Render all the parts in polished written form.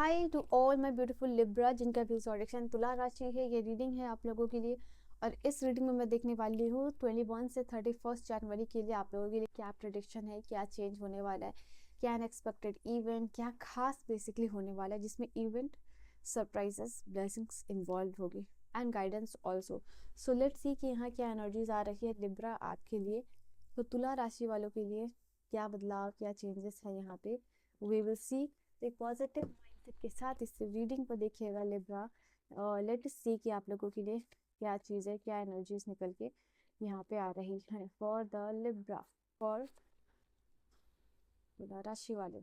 Hi to all my beautiful Libra जिनका भी prediction तुला राशि है। ये रीडिंग है आप लोगों के लिए और इस रीडिंग में मैं देखने वाली हूँ 21 से 31 जनवरी के लिए आप लोगों के लिए क्या प्रेडिक्शन है, क्या चेंज होने वाला है, क्या अनएक्सपेक्टेड इवेंट, क्या खास बेसिकली होने वाला है जिसमें इवेंट सरप्राइजेस ब्लेसिंग्स इन्वॉल्व होगी and guidance also. So let's see कि यहाँ क्या एनर्जीज आ रही है लिब्रा आपके लिए। तो तुला राशि वालों के लिए क्या बदलाव, क्या चेंजेस है यहाँ पे वी विल सी। एक पॉजिटिव माइंडसेट के साथ इस रीडिंग को देखिएगा लिब्रा। लेट अस सी कि आप लोगों के लिए क्या चीज़ है, क्या एनर्जीज निकल के यहाँ पे आ रही है फॉर द लिब्रा, फॉर राशि वाले।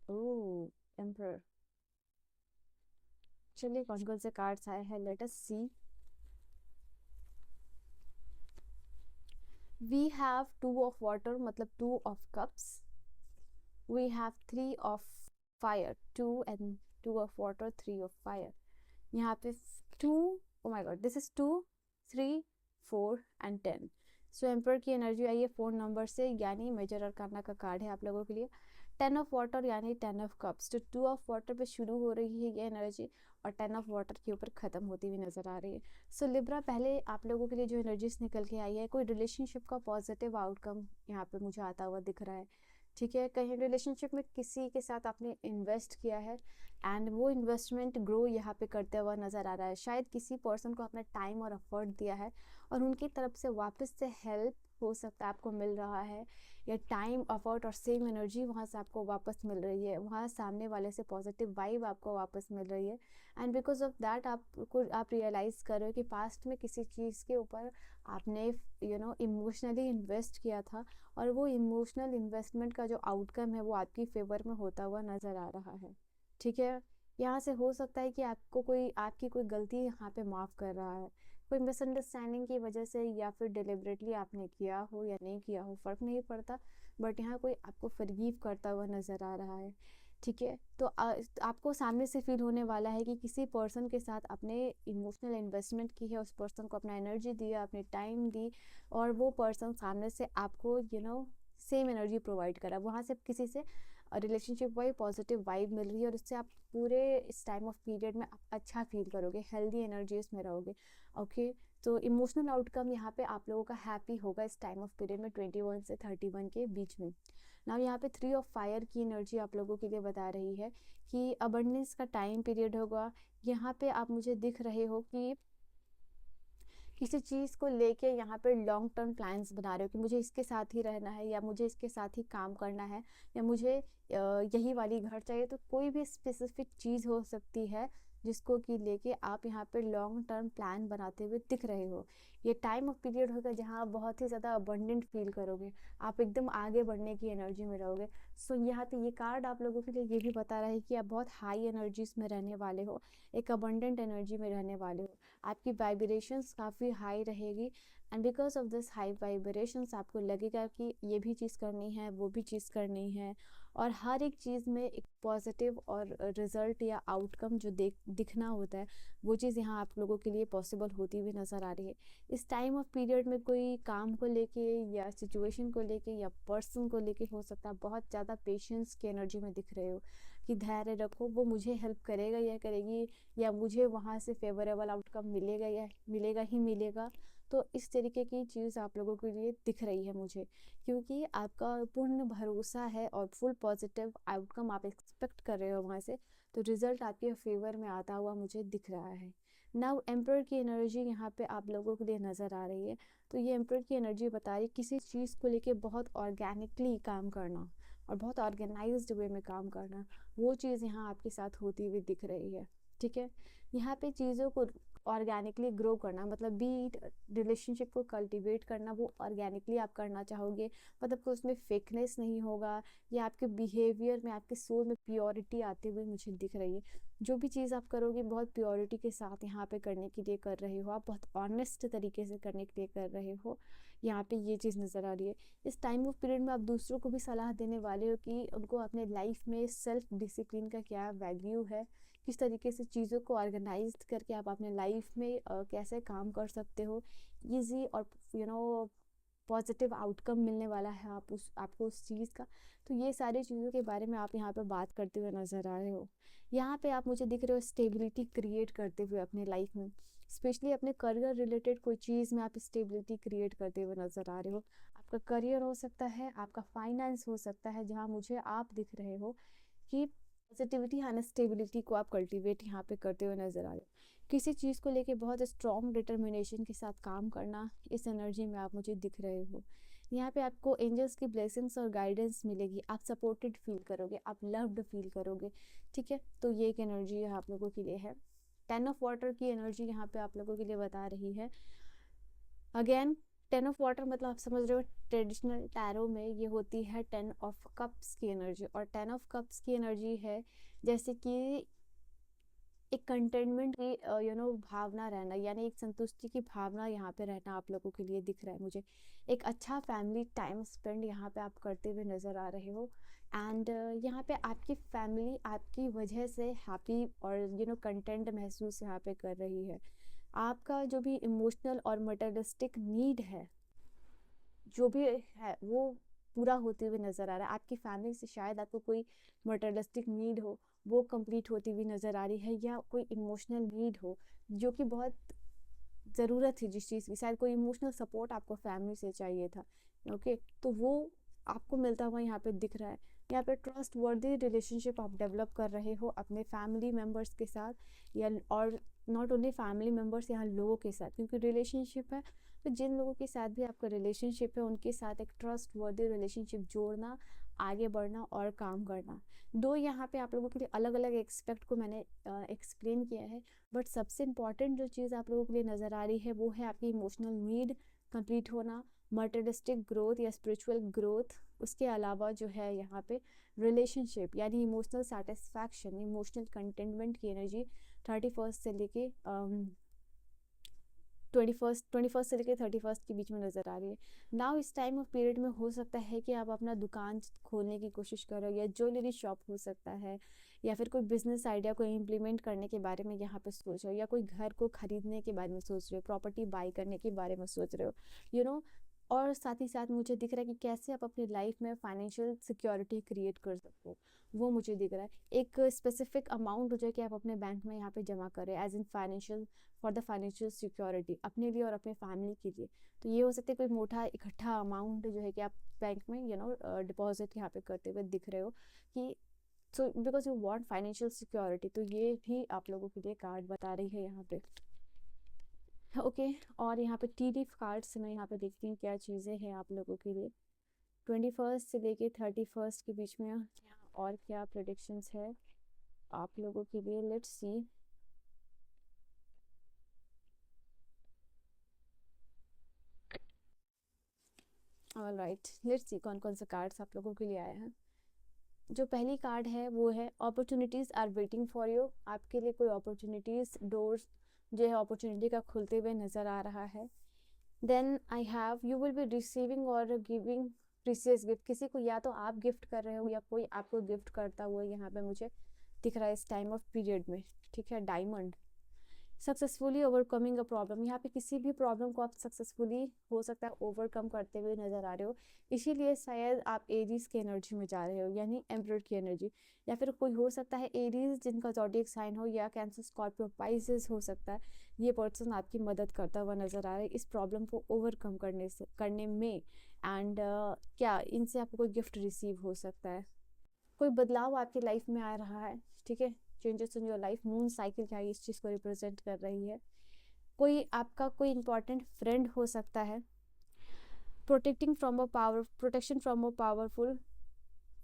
Oh, emperor. चलिए कौन कौन से कार्ड्स आए हैं, let us see. We have two of water मतलब two of cups. We have three of fire, two and two of water, three of fire. यहाँ पे two, oh my God, this is 2, 3, 4 and 10। So emperor की energy आई है 4 number से, यानी major arcana का card है आप लोगों के लिए। 10 ऑफ वाटर यानी 10 ऑफ कप्स। तो 2 ऑफ वाटर पे शुरू हो रही है ये एनर्जी और 10 ऑफ वाटर के ऊपर खत्म होती हुई नजर आ रही है। सो लिब्रा, पहले आप लोगों के लिए जो एनर्जीज निकल के आई है, कोई रिलेशनशिप का पॉजिटिव आउटकम यहाँ पे मुझे आता हुआ दिख रहा है। ठीक है, कहीं रिलेशनशिप में किसी के साथ आपने इन्वेस्ट किया है एंड वो इन्वेस्टमेंट ग्रो यहाँ पे करते हुआ नज़र आ रहा है। शायद किसी पर्सन को अपना टाइम और एफर्ट दिया है और उनकी तरफ से वापस से हेल्प हो सकता है आपको मिल रहा है, या टाइम एफर्ट और सेम एनर्जी वहाँ से आपको वापस मिल रही है, वहाँ सामने वाले से पॉजिटिव वाइब आपको वापस मिल रही है। एंड बिकॉज ऑफ दैट आप रियलाइज़ कर रहे हो कि पास्ट में किसी चीज़ के ऊपर आपने इमोशनली इन्वेस्ट किया था और वो इमोशनल इन्वेस्टमेंट का जो आउटकम है वो आपकी फेवर में होता हुआ नज़र आ रहा है। ठीक है, यहाँ से हो सकता है कि आपकी कोई गलती यहाँ पे माफ़ कर रहा है, कोई मिसअंडरस्टैंडिंग की वजह से, या फिर डिलिबरेटली आपने किया हो या नहीं किया हो फ़र्क नहीं पड़ता, बट यहाँ कोई आपको फॉरगिव करता हुआ नज़र आ रहा है। ठीक है, तो आपको सामने से फील होने वाला है कि किसी पर्सन के साथ आपने इमोशनल इन्वेस्टमेंट की है, उस पर्सन को अपना एनर्जी दिया, अपने टाइम दी, और वो पर्सन सामने से आपको सेम एनर्जी प्रोवाइड करा, वहाँ से किसी से रिलेशनशिप वाइज पॉजिटिव वाइब मिल रही है और उससे आप पूरे इस टाइम ऑफ पीरियड में आप अच्छा फील करोगे, हेल्दी एनर्जीज में रहोगे। ओके, तो इमोशनल आउटकम यहाँ पे आप लोगों का हैप्पी होगा इस टाइम ऑफ पीरियड में 21 से 31 के बीच में। ना यहाँ पे 3 ऑफ फायर की एनर्जी आप लोगों के लिए बता रही है कि अबंडेंस का टाइम पीरियड होगा। यहाँ पे आप मुझे दिख रहे हो कि किसी चीज़ को लेके यहाँ पे लॉन्ग टर्म प्लान्स बना रहे हो कि मुझे इसके साथ ही रहना है, या मुझे इसके साथ ही काम करना है, या मुझे यही वाली घर चाहिए। तो कोई भी स्पेसिफिक चीज़ हो सकती है जिसको कि लेके आप यहाँ पे लॉन्ग टर्म प्लान बनाते हुए दिख रहे हो। ये टाइम ऑफ पीरियड होगा जहाँ आप बहुत ही ज़्यादा अबंडेंट फील करोगे, आप एकदम आगे बढ़ने की एनर्जी में रहोगे। सो यहाँ पे ये कार्ड आप लोगों के लिए ये भी बता रहा है कि आप बहुत हाई एनर्जीज में रहने वाले हो, एक अबंडेंट एनर्जी में रहने वाले हो, आपकी वाइब्रेशंस काफ़ी हाई रहेगी। And because of this high vibrations आपको लगेगा कि ये भी चीज़ करनी है, वो भी चीज़ करनी है, और हर एक चीज़ में एक पॉजिटिव और रिजल्ट या आउटकम जो दिखना होता है वो चीज़ यहाँ आप लोगों के लिए पॉसिबल होती हुई नज़र आ रही है। इस टाइम ऑफ पीरियड में कोई काम को लेके या सिचुएशन को लेके या पर्सन को लेके हो सकता है बहुत ज़्यादा पेशेंस की एनर्जी में दिख रहे हो कि धैर्य रखो, वो मुझे हेल्प करेगा या करेगी, या मुझे वहाँ से फेवरेबल आउटकम मिलेगा या मिलेगा ही मिलेगा। तो इस तरीके की चीज़ आप लोगों के लिए दिख रही है मुझे, क्योंकि आपका पूर्ण भरोसा है और फुल पॉजिटिव आउटकम आप एक्सपेक्ट कर रहे हो वहाँ से, तो रिजल्ट आपके फेवर में आता हुआ मुझे दिख रहा है। नाउ एम्पर की एनर्जी यहाँ पे आप लोगों के लिए नज़र आ रही है। तो ये एम्पर की एनर्जी बता रही है किसी चीज़ को लेके बहुत ऑर्गेनिकली काम करना और बहुत ऑर्गेनाइज्ड वे में काम करना, वो चीज़ यहाँ आपके साथ होती हुई दिख रही है। ठीक है, यहाँ पे चीज़ों को ऑर्गेनिकली ग्रो करना मतलब बीट रिलेशनशिप को कल्टीवेट करना, वो ऑर्गेनिकली आप करना चाहोगे, मतलब कि उसमें फेकनेस नहीं होगा, या आपके बिहेवियर में, आपके सोल में प्योरिटी आते हुए मुझे दिख रही है। जो भी चीज़ आप करोगे बहुत प्योरिटी के साथ यहाँ पे करने के लिए कर रहे हो, आप बहुत ऑनेस्ट तरीके से करने के लिए कर रहे हो, यहाँ पे ये चीज़ नज़र आ रही है। इस टाइम ऑफ पीरियड में आप दूसरों को भी सलाह देने वाले हो कि उनको अपने लाइफ में सेल्फ डिसिप्लिन का क्या वैल्यू है, किस तरीके से चीज़ों को ऑर्गेनाइज करके आप अपने लाइफ में कैसे काम कर सकते हो ईजी और पॉजिटिव आउटकम मिलने वाला है आपको उस चीज़ का। तो ये सारी चीज़ों के बारे में आप यहाँ पे बात करते हुए नज़र आ रहे हो। यहाँ पे आप मुझे दिख रहे हो स्टेबिलिटी क्रिएट करते हुए अपने लाइफ में, स्पेशली अपने करियर रिलेटेड कोई चीज़ में आप स्टेबिलिटी क्रिएट करते हुए नज़र आ रहे हो। आपका करियर हो सकता है, आपका फाइनेंस हो सकता है, जहाँ मुझे आप दिख रहे हो कि पॉजिटिविटी एंड स्टेबिलिटी को आप कल्टीवेट यहाँ पे करते हुए नज़र आ रहे हो। किसी चीज़ को लेके बहुत स्ट्रॉन्ग डिटर्मिनेशन के साथ काम करना, इस एनर्जी में आप मुझे दिख रहे हो। यहाँ पे आपको एंजल्स की ब्लेसिंग्स और गाइडेंस मिलेगी, आप सपोर्टेड फील करोगे, आप लव्ड फील करोगे, ठीक है। तो ये एक एनर्जी आप लोगों के लिए है। 10 ऑफ वाटर की एनर्जी यहाँ पे आप लोगों के लिए बता रही है। अगेन 10 ऑफ वाटर मतलब आप समझ रहे हो ट्रेडिशनल टैरो में ये होती है 10 ऑफ कप्स की एनर्जी, और 10 ऑफ कप्स की एनर्जी है जैसे कि एक कंटेनमेंट की भावना रहना, यानी एक संतुष्टि की भावना यहाँ पे रहना आप लोगों के लिए दिख रहा है मुझे। एक अच्छा फैमिली टाइम स्पेंड यहाँ पे आप करते हुए नज़र आ रहे हो। एंड यहाँ पे आपकी फैमिली आपकी वजह से हैप्पी और कंटेंट महसूस यहाँ पे कर रही है। आपका जो भी इमोशनल और मटेरियलिस्टिक नीड है जो भी है वो पूरा होते हुए नज़र आ रहा है। आपकी फैमिली से शायद आपको कोई मटेरियलिस्टिक नीड हो, वो कंप्लीट होती हुई नज़र आ रही है, या कोई इमोशनल नीड हो जो कि बहुत ज़रूरत थी जिस चीज़ की, शायद कोई इमोशनल सपोर्ट आपको फैमिली से चाहिए था, ओके, तो वो आपको मिलता हुआ यहाँ पे दिख रहा है। यहाँ पे ट्रस्ट वर्दी रिलेशनशिप आप डेवलप कर रहे हो अपने फैमिली मेम्बर्स के साथ, या और नॉट ओनली फैमिली मेम्बर्स, यहाँ लोगों के साथ, क्योंकि रिलेशनशिप है तो जिन लोगों के साथ भी आपका रिलेशनशिप है उनके साथ एक ट्रस्ट वर्दी रिलेशनशिप जोड़ना, आगे बढ़ना और काम करना। दो यहाँ पे आप लोगों के लिए अलग अलग एक्सपेक्ट को मैंने एक्सप्लेन किया है, बट सबसे इम्पॉर्टेंट जो चीज़ आप लोगों के लिए नज़र आ रही है वो है आपकी इमोशनल नीड कंप्लीट होना, मटेरियलिस्टिक ग्रोथ या स्पिरिचुअल ग्रोथ। उसके अलावा जो है यहाँ पे रिलेशनशिप यानी इमोशनल सेटिस्फैक्शन, इमोशनल कंटेनमेंट की एनर्जी 31 से लेके 21 से लेकर 31 के बीच में नज़र आ रही है। नाउ इस टाइम ऑफ पीरियड में हो सकता है कि आप अपना दुकान खोलने की कोशिश करो, या ज्वेलरी शॉप हो सकता है, या फिर कोई बिजनेस आइडिया को इम्प्लीमेंट करने के बारे में यहाँ पे सोच रहे हो, या कोई घर को खरीदने के बारे में सोच रहे हो, प्रॉपर्टी बाई करने के बारे में सोच रहे हो, और साथ ही साथ मुझे दिख रहा है कि कैसे आप अपनी लाइफ में फाइनेंशियल सिक्योरिटी क्रिएट कर सको, वो मुझे दिख रहा है। एक स्पेसिफिक अमाउंट हो जाए कि आप अपने बैंक में यहाँ पे जमा करें as in financial, for the financial security, अपने लिए और अपने फैमिली के लिए। तो ये हो सकता है कोई मोटा इकट्ठा अमाउंट जो है कि आप बैंक में डिपॉजिट यहाँ पे करते हुए दिख रहे हो कि so because you want financial security. तो ये भी आप लोगों के लिए कार्ड बता रही है यहाँ पे, ओके। और यहाँ पे टी कार्ड से मैं यहाँ पे देखती हूँ क्या चीज़ें हैं आप लोगों के लिए 21 से लेके 31 के बीच में, यहाँ और क्या प्रेडिक्शंस है आप लोगों के लिए। Let's see. Alright, let's see कौन कौन से कार्ड्स आप लोगों के लिए आए हैं। जो पहली कार्ड है वो है opportunities are waiting for you. आपके लिए कोई अपॉर्चुनिटीज़, डोर्स जो है अपॉर्चुनिटी का खुलते हुए नज़र आ रहा है। Then I have you will be receiving और गिविंग प्रीसियस गिफ्ट। किसी को या तो आप गिफ्ट कर रहे हो या कोई आपको गिफ्ट करता हुआ यहाँ पे मुझे दिख रहा है इस टाइम ऑफ पीरियड में, ठीक है। Diamond, successfully overcoming a problem. यहाँ पे किसी भी प्रॉब्लम को आप सक्सेसफुली हो सकता है ओवरकम करते हुए नज़र आ रहे हो, इसीलिए शायद आप एरीज की एनर्जी में जा रहे हो, यानी एम्परर की एनर्जी। या फिर कोई हो सकता है एरीज जिनका ज़ोडिएक साइन हो, या कैंसर, स्कॉर्पियो, पाइसेस हो सकता है। ये पर्सन आपकी मदद करता हुआ नज़र आ रहा है इस प्रॉब्लम को ओवरकम करने में। एंड क्या इनसे आपको कोई गिफ्ट रिसीव हो सकता है, कोई बदलाव आपकी लाइफ में आ रहा है, ठीक है। Changes in your life, moon cycle क्या है इस चीज़ को रिप्रेजेंट कर रही है। कोई आपका कोई इंपॉर्टेंट फ्रेंड हो सकता है, protection from a powerful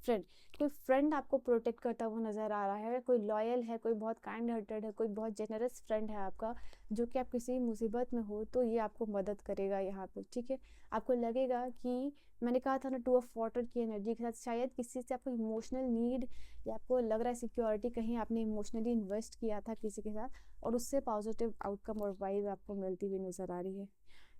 friend. कोई फ्रेंड आपको प्रोटेक्ट करता हुआ नज़र आ रहा है, कोई लॉयल है, कोई बहुत काइंड हार्टेड है, कोई बहुत जेनरस फ्रेंड है आपका, जो कि आप किसी मुसीबत में हो तो ये आपको मदद करेगा यहाँ पे, ठीक है। आपको लगेगा कि मैंने कहा था ना 2 ऑफ वाटर की एनर्जी के साथ शायद किसी से आपको इमोशनल नीड, या आपको लग रहा है सिक्योरिटी कहीं आपने इमोशनली इन्वेस्ट किया था किसी के साथ, और उससे पॉजिटिव आउटकम और वाइब आपको मिलती हुई नज़र आ रही है।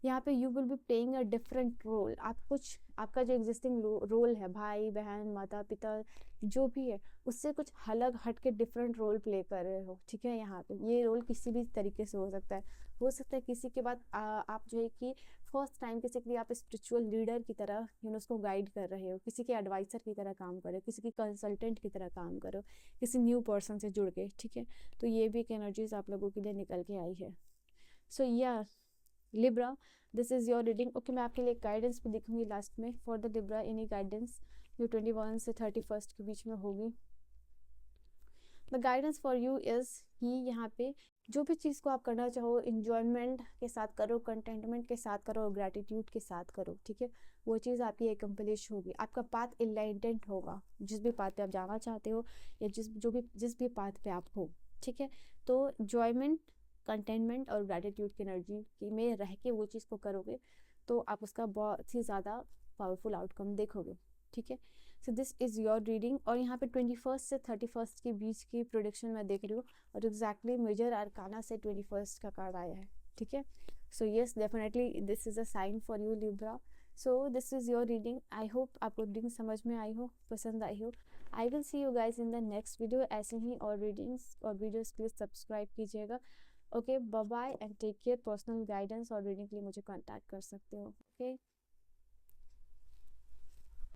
यहाँ पे you will be playing a different role. आप कुछ आपका जो एग्जिस्टिंग रोल है, भाई बहन माता पिता जो भी है, उससे कुछ अलग हट के डिफरेंट रोल प्ले कर रहे हो, ठीक है। यहाँ पे ये रोल किसी भी तरीके से हो सकता है किसी के बाद आप जो है कि फर्स्ट टाइम किसी के लिए आप स्पिरिचुअल लीडर की तरह उसको गाइड कर रहे हो, किसी के एडवाइज़र की तरह काम कर रहे हो, किसी की कंसल्टेंट की तरह काम कर रहे हो, किसी न्यू पर्सन से जुड़ के, ठीक है। तो ये भी एक एनर्जीज आप लोगों के लिए निकल के आई है। सो या Libra, this is your reading. Okay, मैं आपके लिए गाइडेंस भी दिखूंगी लास्ट में for the Libra, any guidance जो 21 से 31 के बीच में होगी। The guidance for you is he, यहाँ पे जो भी चीज़ को आप करना चाहो इंजॉयमेंट के साथ करो, कंटेंटमेंट के साथ करो, ग्रैटिट्यूड के साथ करो, ठीक है। वो चीज़ आपकी एकम्प्लिश होगी, आपका पाथ इनलाइटेंट होगा जिस भी पाथ पे आप जाना चाहते हो या जिस भी पाथ पे आप हो, ठीक है। तो इंजॉयमेंट, कंटेनमेंट और ग्रैटिट्यूड की एनर्जी में रह के वो चीज़ को करोगे तो आप उसका बहुत ही ज़्यादा पावरफुल आउटकम देखोगे, ठीक है। सो दिस इज़ योर रीडिंग। और यहाँ पे 21 से 31 के बीच की प्रोडिक्शन मैं देख रही हूँ और एग्जैक्टली मेजर अरकाना से 21 का कार्ड आया है, ठीक है। So yes, definitely this is a sign for you Libra. So this is your reading. I hope आपको रीडिंग समझ में आई हो, पसंद आई हो। I will see you guys in the next video. ऐसे ही और रीडिंग्स और वीडियोज़ के लिए सब्सक्राइब कीजिएगा। Okay, bye bye and take care. Personal guidance और रीडिंग के लिए मुझे कॉन्टैक्ट कर सकते हो। ओके।